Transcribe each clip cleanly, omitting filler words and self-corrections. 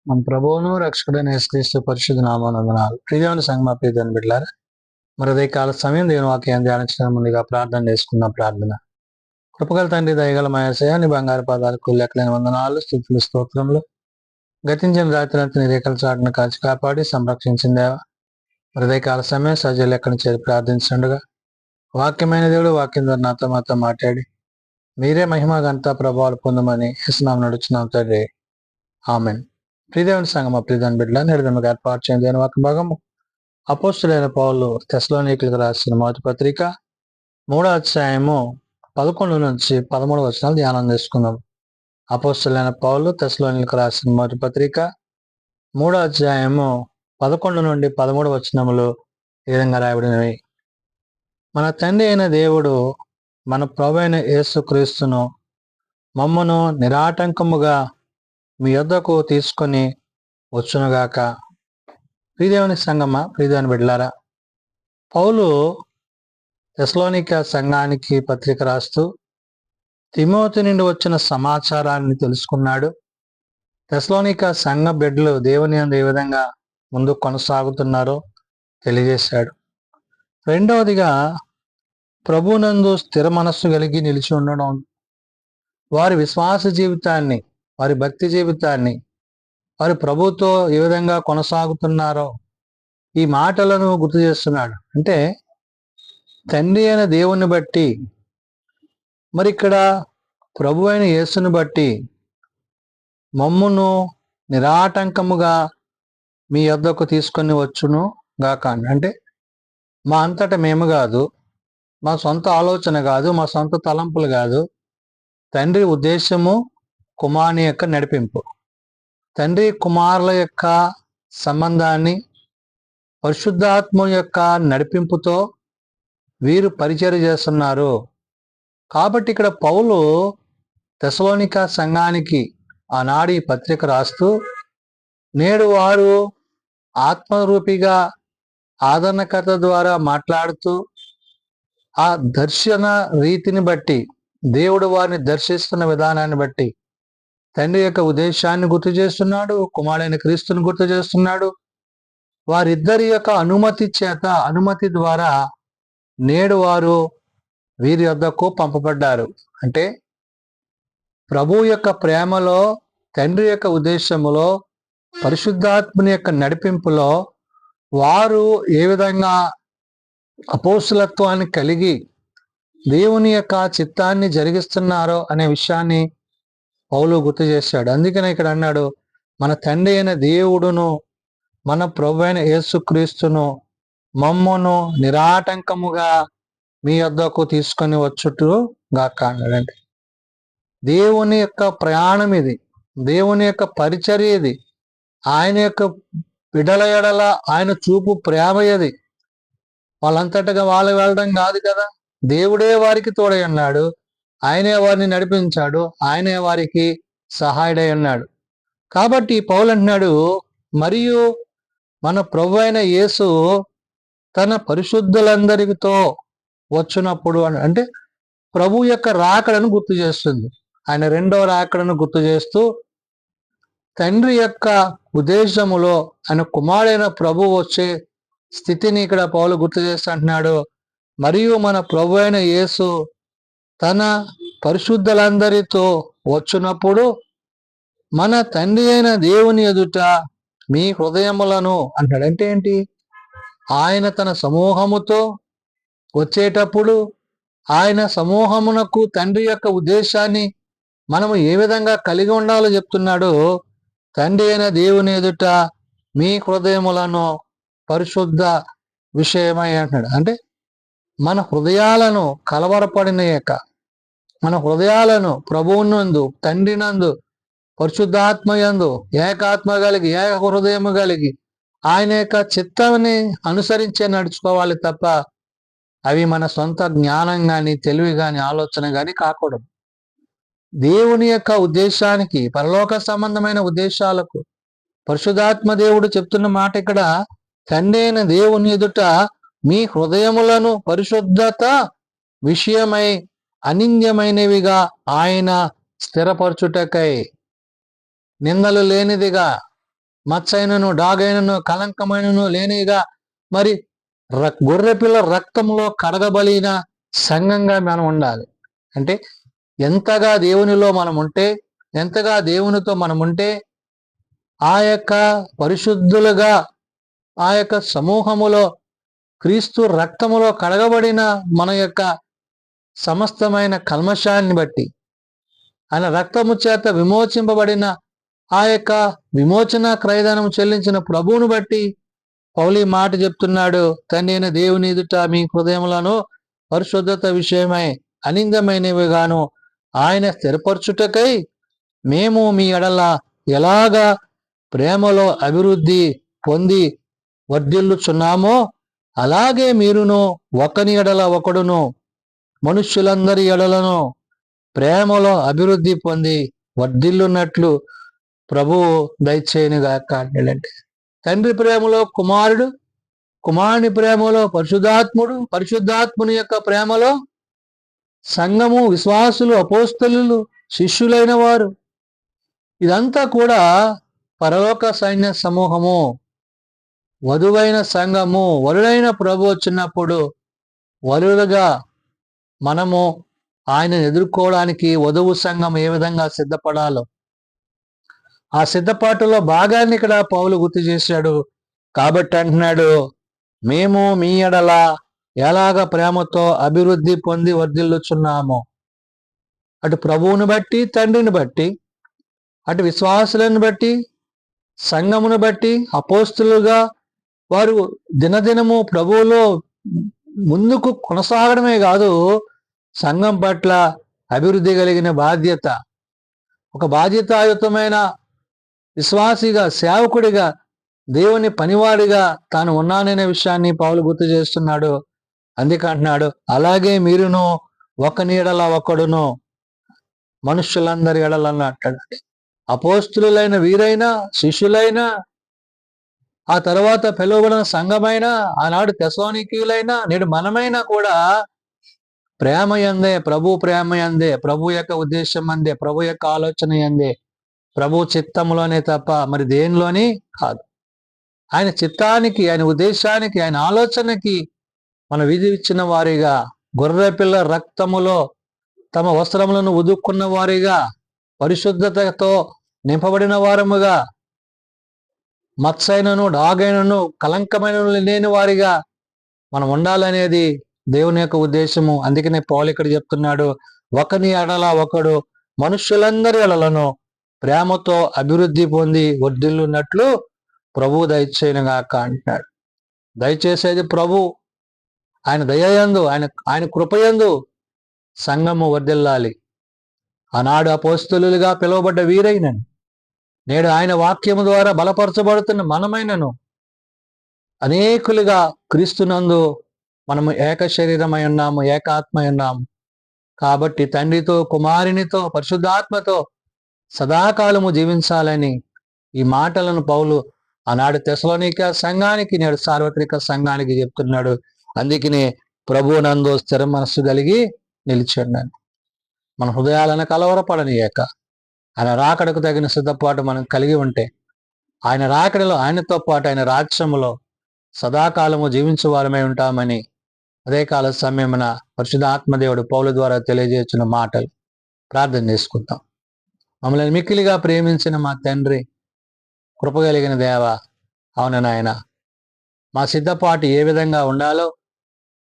మన ప్రభువును రక్షకుడైన యేసుక్రీస్తు పరిశుద్ధ నామమున ప్రియమైన సంగమ ప్రియమైన బిడ్డలారా, మరి అదే కాల సమయం దేవుని వాక్యాన్ని ధ్యానించడం ముందుగా ప్రార్థన చేసుకున్న ప్రార్థన. కృపగల తండ్రి, దయగల మహేశయ్య, నీ బంగారు పాదాలకు లెక్కలేని వందనాలు, స్తుతులు, స్తోత్రములు. గతించిన రాత్రి అంతా నీ రేఖల చాటును కాచి కాపాడి సంరక్షించిందేవా. మరి అదే కాల సమయం సజీలు ఎక్కడి చేరి ప్రార్థించండుగా వాక్యమైన దేవుడు వాక్యం ద్వారా మాతో మాట్లాడి మీరే మహిమ ఘనత ప్రభావాలు పొందమని యేసునామమున నడుచున్నాం తండ్రి. ఆమెన్. ప్రియదేవుని సంగమ ప్రియదేవుని బిడ్డల నేడుగా ఏర్పాటు చేయని దేని వాక్య భాగము అపోస్తులైన పౌలు తెస్సలోనికీయులకు రాసిన మొదటి పత్రిక 3వ అధ్యాయము 11 నుంచి 13 వచనాలు ధ్యానం చేసుకుందాం. అపోస్తులైన పౌలు తెస్సలోనికీయులకు రాసిన మొదటి పత్రిక 3వ అధ్యాయము 11 నుండి 13 వచనములు ఈ విధంగా రాయబడినవి. మన తండ్రి అయిన దేవుడు మన ప్రభువైన యేసుక్రీస్తును మమ్మను నిరాటంకముగా మీ యొద్దకు తీసుకొని వచ్చునుగాక. ప్రియదేవుని సంగమ ప్రియదేవుని బిడ్డలారా, పౌలు తెస్సలోనిక సంఘానికి పత్రిక రాస్తూ తిమోతి నుండి వచ్చిన సమాచారాన్ని తెలుసుకున్నాడు. తెస్సలోనిక సంఘ బిడ్డలు దేవుని యందు ఏ విధంగా ముందు కొనసాగుతున్నారో తెలియజేశాడు. రెండవదిగా, ప్రభునందు స్థిర మనస్సు కలిగి నిలిచి ఉండడం, వారి విశ్వాస జీవితాన్ని, వారి భక్తి జీవితాన్ని, వారి ప్రభుతో ఏ విధంగా కొనసాగుతున్నారో ఈ మాటలను గుర్తు చేస్తున్నాడు. అంటే తండ్రి అయిన దేవుని బట్టి, మరి ఇక్కడ ప్రభు అయిన యేసుని బట్టి మమ్మును నిరాటంకముగా మీ యొద్దకు తీసుకొని వచ్చును గాక. అంటే మా అంతటా మేము కాదు, మా సొంత ఆలోచన కాదు, మా సొంత తలంపులు కాదు, తండ్రి ఉద్దేశము, కుమారుని యొక్క నడిపింపు, తండ్రి కుమారుల యొక్క సంబంధాన్ని పరిశుద్ధాత్మ యొక్క నడిపింపుతో వీరు పరిచర్య చేస్తున్నారు. కాబట్టి ఇక్కడ పౌలు తెస్సలోనిక సంఘానికి ఆనాడు ఈ పత్రిక రాస్తూ నేడు వారు ఆత్మరూపిగా ఆదరణకర్త ద్వారా మాట్లాడుతూ ఆ దర్శన రీతిని బట్టి, దేవుడు వారిని దర్శిస్తున్న విధానాన్ని బట్టి తండ్రి యొక్క ఉద్దేశాన్ని గుర్తు చేస్తున్నాడు, కుమారుడైన క్రీస్తుని గుర్తు చేస్తున్నాడు. వారిద్దరి యొక్క అనుమతి ద్వారా నేడు వారు వీరి యొద్దకు పంపబడ్డారు. అంటే ప్రభు యొక్క ప్రేమలో, తండ్రి యొక్క ఉద్దేశములో, పరిశుద్ధాత్మని యొక్క నడిపింపులో వారు ఏ విధంగా అపోస్తులత్వాన్ని కలిగి దేవుని యొక్క చిత్తాన్ని జరిగిస్తున్నారో అనే విషయాన్ని పౌలు గుర్తు చేశాడు. అందుకనే ఇక్కడ అన్నాడు, మన తండ్రి అయిన దేవుడును మన ప్రభు అయిన యేసుక్రీస్తును మమ్మును నిరాటంకముగా మీ యొద్దకు తీసుకొని వచ్చుట గాక అన్నాడంటే దేవుని యొక్క ప్రయాణం ఇది, దేవుని యొక్క పరిచర్య ఇది, ఆయన యొక్క బిడ్డల ఎడల ఆయన చూపు ప్రేమ ఇది. వాళ్ళంతటగా వాళ్ళు వెళ్ళడం కాదు కదా, దేవుడే వారికి తోడై ఉన్నాడు, ఆయనే వారిని నడిపించాడు, ఆయనే వారికి సహాయుడై ఉన్నాడు. కాబట్టి పౌలు అంటున్నాడు, మరియు మన ప్రభు అయిన యేసు తన పరిశుద్ధులందరితో వచ్చినప్పుడు అంటే ప్రభు యొక్క రాకడను గుర్తు చేస్తుంది. ఆయన రెండవ రాకడను గుర్తు చేస్తూ తండ్రి యొక్క ఉద్దేశములో ఆయన కుమారుడైన ప్రభు వచ్చే స్థితిని ఇక్కడ పౌలు గుర్తు చేస్తూ అంటున్నాడు. మరియు మన ప్రభు అయిన యేసు తన పరిశుద్ధులందరితో వచ్చినప్పుడు మన తండ్రి అయిన దేవుని ఎదుట మీ హృదయములను అంటాడు. అంటే ఏంటి? ఆయన తన సమూహముతో వచ్చేటప్పుడు ఆయన సమూహమునకు తండ్రి యొక్క ఉద్దేశాన్ని మనము ఏ విధంగా కలిగి ఉండాలో చెప్తున్నాడు. తండ్రి అయిన దేవుని ఎదుట మీ హృదయములను పరిశుద్ధ విషయమై అంటున్నాడు. అంటే మన హృదయాలను కలవరపడినయక, మన హృదయాలను ప్రభువునందు, తండ్రినందు, పరిశుద్ధాత్మయందు ఏకాత్మ కలిగి, ఏక హృదయము కలిగి ఆయన యొక్క చిత్తాన్ని అనుసరించే నడుచుకోవాలి తప్ప అవి మన సొంత జ్ఞానం కానీ, తెలివి కానీ, ఆలోచన కానీ కాకూడదు. దేవుని యొక్క ఉద్దేశానికి, పరలోక సంబంధమైన ఉద్దేశాలకు పరిశుద్ధాత్మ దేవుడు చెప్తున్న మాట ఇక్కడ, తండ్రి అయిన దేవుని ఎదుట మీ హృదయములను పరిశుద్ధత విషయమై అనింద్యమైనవిగా ఆయన స్థిరపరచుటకై, నిందలు లేనిదిగా, మచ్చైనను డాగైనను కలంకమైనను లేనిగా మరి గొర్రెపిల్ల రక్తంలో కడగబడిన సంఘంగా మనం ఉండాలి. అంటే ఎంతగా దేవునిలో మనం ఉంటే, ఎంతగా దేవునితో మనం ఉంటే ఆ యొక్క పరిశుద్ధులుగా ఆ యొక్క సమూహములో క్రీస్తు రక్తములో కడగబడిన మన యొక్క సమస్తమైన కల్మషాన్ని బట్టి, ఆయన రక్తము చేత విమోచింపబడిన ఆ యొక్క విమోచన క్రయధనం చెల్లించిన ప్రభువును బట్టి పౌలు మాట చెప్తున్నాడు. తండ్రి అయిన దేవుని ఎదుట మీ హృదయములను పరిశుద్ధత విషయమై అనిందమైనవిగాను ఆయన స్థిరపరచుటకై మేము మీ ఎడల ఎలాగా ప్రేమలో అభివృద్ధి పొంది వర్ధిల్లుచున్నామో అలాగే మీరును ఒకని ఎడల ఒకడును మనుష్యులందరి ఎడలను ప్రేమలో అభివృద్ధి పొంది వర్ధిల్లున్నట్లు ప్రభువు దయచేయనుగాక. అంటే తండ్రి ప్రేమలో కుమారుడు, కుమారుని ప్రేమలో పరిశుద్ధాత్ముడు, పరిశుద్ధాత్ముని యొక్క ప్రేమలో సంఘము, విశ్వాసులు, అపోస్తలులు, శిష్యులైన వారు, ఇదంతా కూడా పరలోక సైన్య సమూహము. వధువైన సంఘము, వరుడైన ప్రభు వచ్చినప్పుడు వరులుగా మనము ఆయనను ఎదుర్కోవడానికి వధువు సంఘం ఏ విధంగా సిద్ధపడాలో ఆ సిద్ధపాటులో భాగాన్ని ఇక్కడ పౌలు గుర్తు చేశాడు. కాబట్టి అంటున్నాడు, మేము మీ ఎడల ఎలాగ ప్రేమతో అభివృద్ధి పొంది వర్ధిల్లుచున్నాము. అటు ప్రభువుని బట్టి, తండ్రిని బట్టి, అటు విశ్వాసులను బట్టి, సంఘమును బట్టి, అపోస్తులుగా వారు దినదినము ప్రభువులో ముందుకు కొనసాగడమే కాదు, సంఘం పట్ల అభివృద్ధి కలిగిన బాధ్యత, ఒక బాధ్యతాయుతమైన విశ్వాసిగా, సేవకుడిగా, దేవుని పనివాడిగా తాను ఉన్నాననే విషయాన్ని పౌలు గుర్తు చేస్తున్నాడు. అందుకంటున్నాడు, అలాగే మీరును ఒకని ఎడల ఒకడును మనుష్యులందరి ఎడలను అంటాడు. అపోస్తులైన వీరైనా, శిష్యులైనా, ఆ తర్వాత పిలువబడిన సంఘమైన, ఆనాడు తెస్సలోనికీయులైనా, నేడు మనమైనా కూడా ప్రేమ యందే, ప్రభు ప్రేమ యందే, ప్రభు యొక్క ఉద్దేశం అందే, ప్రభు యొక్క ఆలోచన యందే, ప్రభు చిత్తంలోనే తప్ప మరి దేనిలోని కాదు. ఆయన చిత్తానికి, ఆయన ఉద్దేశానికి, ఆయన ఆలోచనకి మన విధి ఇచ్చిన వారిగా, గొర్రెపిల్ల రక్తములో తమ వస్త్రములను ఉదుక్కున్న వారిగా, పరిశుద్ధతతో నింపబడిన వారముగా, మత్సైనను డాగైనను కలంకమైనను లేని వారిగా మనం ఉండాలనేది దేవుని యొక్క ఉద్దేశము. అందుకనే పౌలు ఇక్కడ చెప్తున్నాడు, ఒకని ఎడల ఒకడు మనుష్యులందరి ఎడలను ప్రేమతో అభివృద్ధి పొంది వర్ధిల్లున్నట్లు ప్రభు దయచేయనుగాక అంటున్నాడు. దయచేసేది ప్రభు. ఆయన దయయందు, ఆయన కృపయందు సంఘము వర్ధిల్లాలి. ఆనాడు అపోస్తలులుగా పిలువబడ్డ వీరైనను, నేడు ఆయన వాక్యము ద్వారా బలపరచబడుతున్న మనమైనను అనేకులుగా క్రీస్తునందు మనము ఏక శరీరమై ఉన్నాము, ఏకాత్మై ఉన్నాము. కాబట్టి తండ్రితో, కుమారునితో, పరిశుద్ధాత్మతో సదాకాలము జీవించాలని ఈ మాటలను పౌలు ఆనాడు తెస్సలోనిక సంఘానికి, నేడు సార్వత్రిక సంఘానికి చెప్తున్నాడు. అందుకనే ప్రభువునందు స్థిర మనస్సు కలిగి నిలిచున్నాను. మన హృదయాలను కలవరపడనీయక ఆయన రాకడకు తగిన సిద్ధపాటు మనం కలిగి ఉంటే, ఆయన రాకడలో ఆయనతో పాటు ఆయన రాజ్యములో సదాకాలము జీవించే వారమై ఉంటామని అదే కాల సమయమున పరిశుద్ధాత్మదేవుడు పౌలు ద్వారా తెలియజేస్తున్న మాటలు ప్రార్థన చేసుకుంటాం. మమ్మల్ని మిక్కిలిగా ప్రేమించిన మా తండ్రి, కృపగలిగిన దేవ, అవును నాయన, మా సిద్ధపాటు ఏ విధంగా ఉండాలో,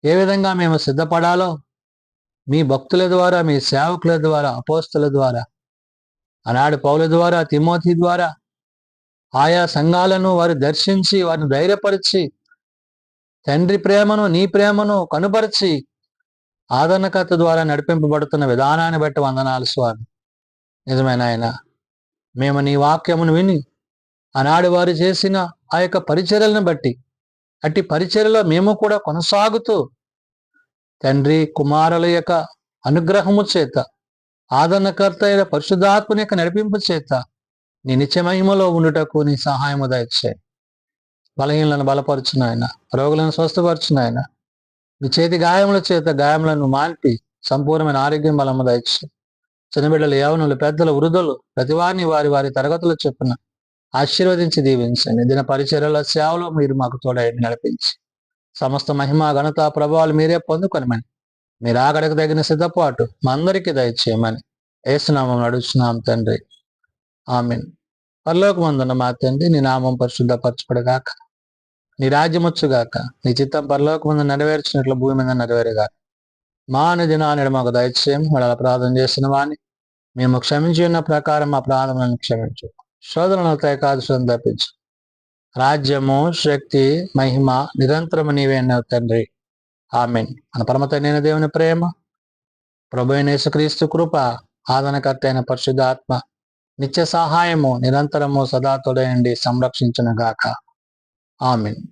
ఏ విధంగా మేము సిద్ధపడాలో మీ భక్తుల ద్వారా, మీ సేవకుల ద్వారా, అపోస్తుల ద్వారా, ఆనాడు పౌలు ద్వారా, తిమోతి ద్వారా ఆయా సంఘాలను వారు దర్శించి వారిని ధైర్యపరిచి తండ్రి ప్రేమను, నీ ప్రేమను కనుపరిచి ఆదరణకర్త ద్వారా నడిపింపబడుతున్న విధానాన్ని బట్టి వందనాలు స్వామి. నిజమైన ఆయన, మేము నీ వాక్యమును విని ఆనాడు వారు చేసిన ఆ యొక్క పరిచర్యలను బట్టి అట్టి పరిచర్యలో మేము కూడా కొనసాగుతూ తండ్రి కుమారుల యొక్క అనుగ్రహము చేత, ఆదరణకర్త అయిన పరిశుద్ధాత్మని యొక్క నడిపింపు చేత నీ నిత్య మహిమలో ఉండుటకు నీ సహాయము దయచేయి. బలహీనలను బలపరచున ఆయన, రోగులను స్వస్థపరచున ఆయన, నీ చేతి గాయముల చేత గాయములను మాన్పి సంపూర్ణమైన ఆరోగ్యం బలము దయచేయి. చిన్నబిడ్డలు, యవనులు, పెద్దలు, వృద్ధులు, ప్రతి వారిని వారి వారి తరగతులు చెప్పున ఆశీర్వదించి దీవించండి. దిన పరిచర్యల సేవలో మీరు మాకు తోడై నడిపించి సమస్త మహిమ ఘనత ప్రభావాలు మీరే పొందుకొనమని, మీరు ఆగడకు తగిన సిద్ధపాటు మా అందరికీ దయచేయమని యేసునామం నడుచున్నాం తండ్రి, ఆమేన్. పరలోకమందున్న మా తండ్రి, నీ నామం పరిశుద్ధపరచబడుగాక, నీ రాజ్యమొచ్చుగాక, నీ చిత్తం పరలోకమందు నెరవేర్చినట్లు భూమి మీద నెరవేరుగాక. మా అనుదినాన్ని మాకు దయచేయం. వాళ్ళ ప్రార్థన చేసిన వాణ్ణి మేము క్షమించి ఉన్న ప్రకారం మా ప్రార్థనలను క్షమించు. శోధనలతో కాదు తప్పించు. రాజ్యము, శక్తి, మహిమ నిరంతరము నీవే అన్నావు తండ్రి, ఆమేన్. మన పరమ తండ్రి దేవుని ప్రేమ, ప్రభువైన యేసుక్రీస్తు కృప, ఆదరణకర్త అయిన పరిశుద్ధాత్మ నిత్య సహాయము నిరంతరము సదా తోడై నుండి సంరక్షించును గాక, ఆమేన్.